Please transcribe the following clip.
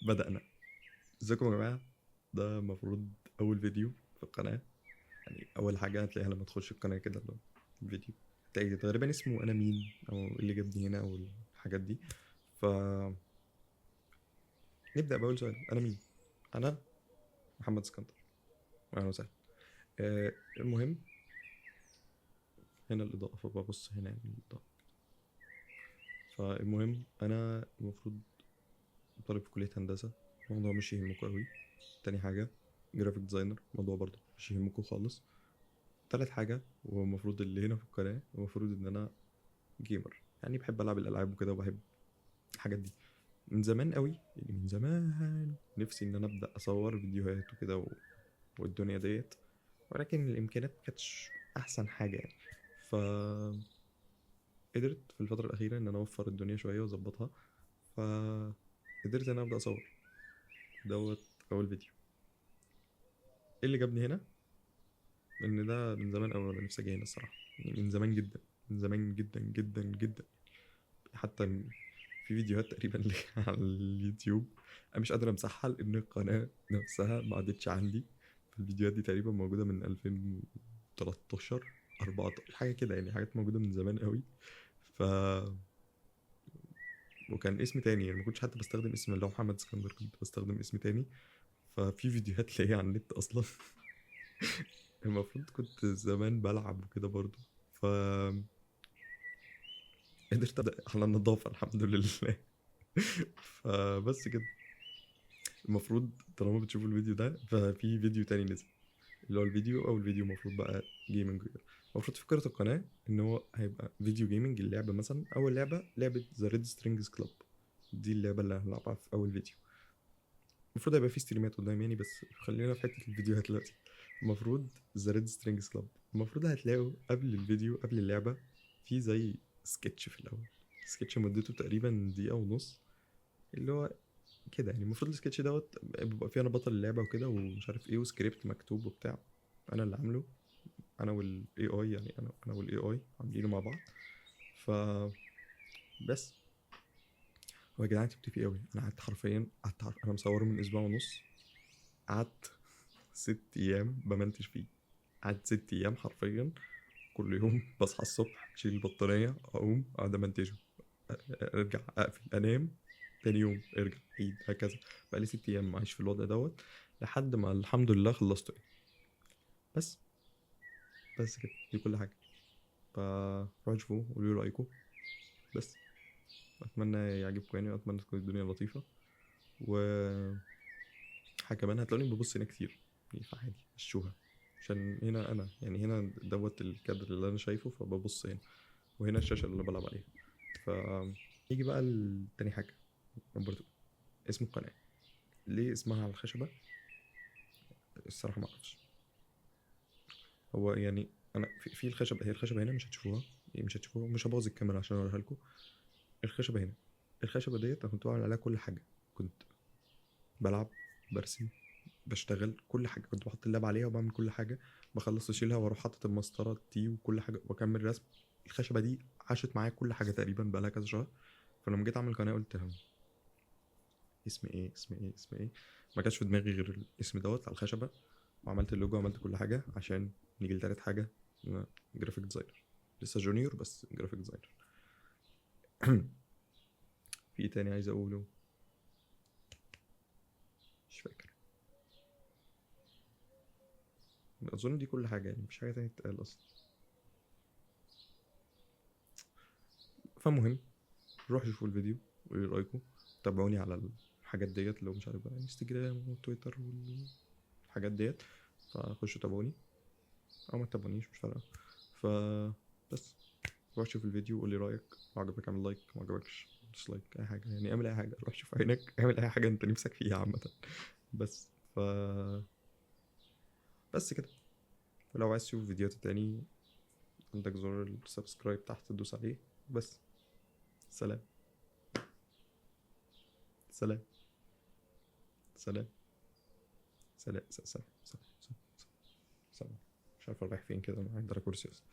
بدأنا. ازيكم يا جماعة؟ ده المفروض أول فيديو في القناة. يعني أول حاجة هتلاقيها لما تخش القناة كده، اللي هو الفيديو تلاقي غالبا اسمه أنا مين، أو إيه اللي جابني هنا، أو الحاجات دي. ف نبدأ بأول سؤال: أنا مين؟ أنا محمد اسكندر. أهلا وسهلا. المهم، هنا الإضاءة، فببص هنا يعني الإضاءة. فالمهم أنا المفروض طالب في كلية هندسة. الموضوع مش يهمكوا أوي. تاني حاجة جرافيك ديزاينر، الموضوع برضه مش يهمكوا خالص. تالت حاجة، والمفروض اللي هنا في القناة، المفروض إن أنا جيمر، يعني بحب ألعب الألعاب وكده، وبحب الحاجات دي من زمان قوي. يعني من زمان نفسي إن أنا أبدأ أصور فيديوهات وكده والدنيا ديت، ولكن الإمكانيات مكانتش أحسن حاجة يعني. ف قدرت في الفترة الأخيرة إن أنا أوفر الدنيا شوية وأظبطها، فقدرت إن أنا أبدأ أصور دوت. أول فيديو، إيه اللي جابني هنا؟ إن ده من زمان أوي وأنا نفسي أجي هنا الصراحة. يعني من زمان جدا، من زمان جدا جدا جدا. حتى في فيديوهات تقريبا لي على اليوتيوب انا مش قادر امسحها لان القناه نفسها ما عادتش عندي. فالفيديوهات دي تقريبا موجوده من 2013 14 حاجه كده، يعني حاجات موجوده من زمان قوي. ف وكان اسم تاني، يعني ما كنتش حتى بستخدم اسم اللي هو محمد اسكندر، كنت بستخدم اسم تاني. ففي فيديوهات ليا على النت اصلا. المفروض كنت زمان بلعب وكده برضو. ف قدرت ابدا على النظافه الحمد لله. فبس كده. المفروض طالما بتشوفوا الفيديو ده ففي فيديو تاني نزل، اللي هو الفيديو او الفيديو المفروض بقى جيمنج. المفروض فكرة القناة ان هو هيبقى فيديو جيمنج. اللعبة مثلا اول لعبة ذا ريد سترينجز كلاب، دي اللعبة اللي هنلعبها في اول فيديو. المفروض هيبقى في ستريمات قدام يعني، بس خلينا في حتة الفيديوهات دلوقتي. المفروض ذا ريد سترينجز كلاب، المفروض هتلاقوا قبل الفيديو قبل اللعبة في زي سكتش في الاول. سكتش مدته تقريبا دقيقة ونص، اللي هو كده يعني. المفروض السكتش دوت بيبقى فيه انا بطل اللعبه وكده ومش عارف ايه، وسكريبت مكتوب وبتاع، انا اللي عامله. انا والاي اي، يعني انا والاي اي عاملينه مع بعض. ف بس هو يا جدعان انت بتفي قوي. انا قعدت حرفيا انا مصوره من اسبوع ونص. قعدت 6 ايام بمنتج فيه. قعدت 6 ايام حرفيا. كل يوم بصحى الصبح اشيل البطاريه، اقوم اقعد امنتجه، ارجع اقفل انام، تاني يوم ارجع عيد هكذا. بقالي 6 ايام عايش في الوضع دوت لحد ما الحمد لله خلصته يعني. بس بس كده، دي كل حاجه. فروحوا شوفوه وقولوا لي رايكم. بس اتمنى يعجبكم يعني، واتمنى تكون الدنيا لطيفه. و حاجه كمان، هتلاقوني ببص هنا كتير يعني، فعادي مشوها. عشان هنا انا يعني، هنا دوت الكادر اللي انا شايفه فببص هنا، وهنا الشاشه اللي انا بلعب عليها. ف يجي بقى تاني حاجه برضو، اسم القناه. ليه اسمها على الخشبه؟ الصراحه ما اعرفش. هو يعني انا في الخشبه، هي الخشبه هنا مش هتشوفوها. يعني مش هتشوفوها، مش هبوظ الكاميرا عشان اوريها لكم. الخشبه هنا، الخشبه ديت انا كنت بعمل عليها كل حاجه. كنت بلعب، برسم، بشتغل كل حاجه. كنت بحط اللاب عليها وبعمل كل حاجه. بخلص اشيلها واروح حاطط المسطره تي وكل حاجه واكمل رسم. الخشبه دي عاشت معايا كل حاجه تقريبا بقالها كذا شهر. فلما جيت اعمل قناه قلت اسم ايه، اسم ايه، اسم ايه. ما جاش في دماغي غير الاسم دوت على الخشبه. وعملت اللوجو وعملت كل حاجه عشان نيجي لتالت حاجه: انا جرافيك ديزاينر. لسه جونيور بس جرافيك ديزاينر. في ايه تاني عايز اقوله؟ مش فاكر. اظن دي كل حاجه يعني، مفيش حاجه تانية تتقال اصلا. فالمهم، روحوا شوفوا الفيديو وقولوا لي رايكم. تابعوني على الحاجات ديت، لو مش عارف بقى انستجرام وتويتر والحاجات ديت. فخشوا تابعوني او ما تتابعونيش، مش فارقه. ف بس روح شوف الفيديو وقول لي رايك. لو عجبك اعمل لايك، ما عجبكش ديسلايك، اي حاجه يعني. اعمل اي حاجه، روح شوف عينك، اعمل اي حاجه انت نفسك فيها عامه. بس بس كده. ولو عايز تشوف فيديوهات تاني، عندك زر السبسكرايب تحت تدوس عليه. بس سلام. سلام. سلام. سلام. سلام. سلام. سلام. سلام. سلام. مش عارف رايح فين كده، انا عندي كرسي اصلا.